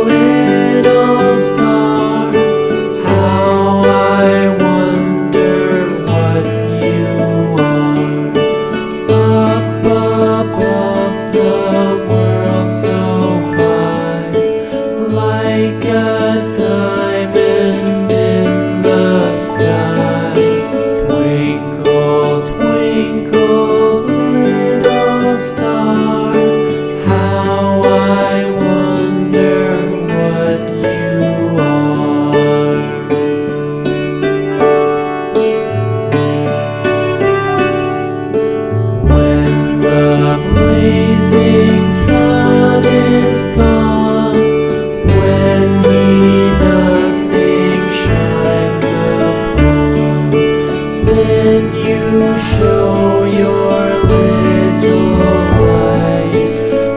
little star, how I wonder what you are. Up above the world so high, like a diamond in the sky. Twinkle, twinkle, little star, how I wonder what you are. When the blazing sun is gone, when nothing shines upon, then you show your little light.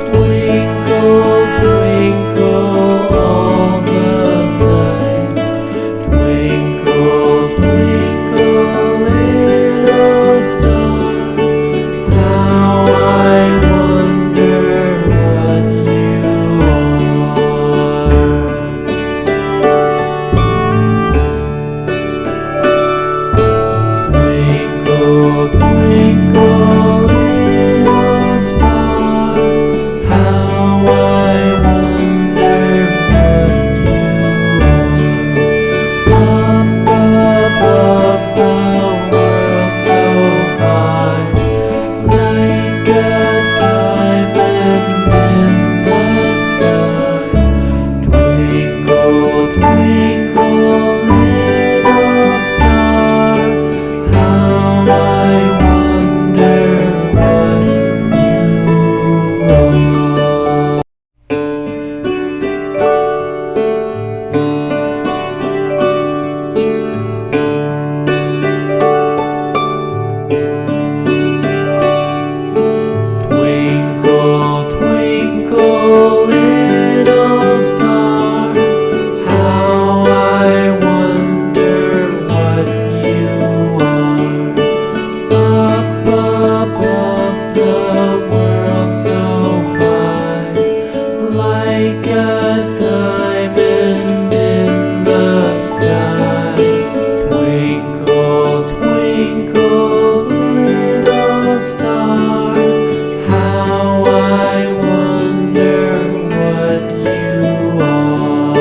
Twinkle, twinkle all the night. Twinkle, twinkle, little star, how I wonder what you are. Twinkle, twinkle, little star, how I wonder what you are. Up above the world so high, like a diamond in the sky. Twinkle, twinkle, little star, how I wonder what you are. Twinkle, twinkle, little star, how I wonder what you are. Up above the world so high, like a diamond in the sky. Twinkle, twinkle, little star, how I wonder what you are.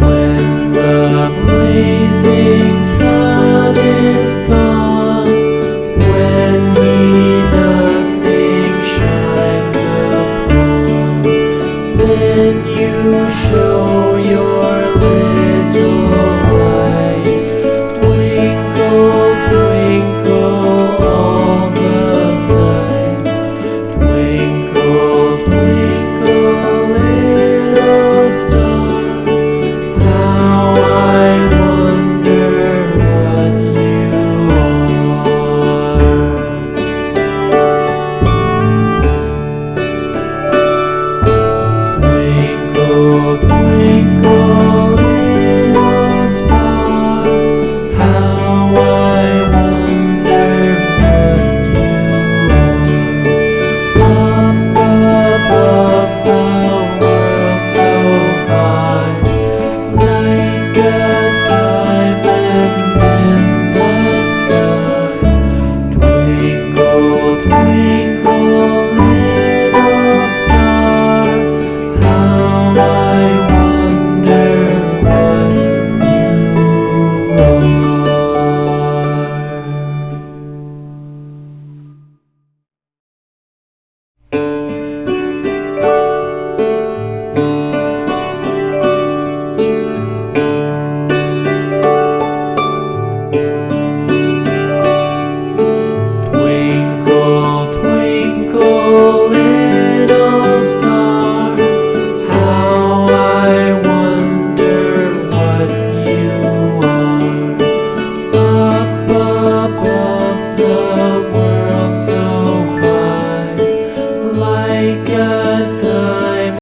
When the blazing sun is gone, when nothing shines upon, then you show your little light. Twinkle, twinkle all the night. Twinkle, twinkle, little star, how I wonder what you are. Twinkle, twinkle, little star, how I wonder what you are. Up above the world so high, like a diamond in the sky. Twinkle, twinkle, little star, how I wonder what you are. Twinkle, twinkle, little star, how I wonder what you are. Up above the world so high, like a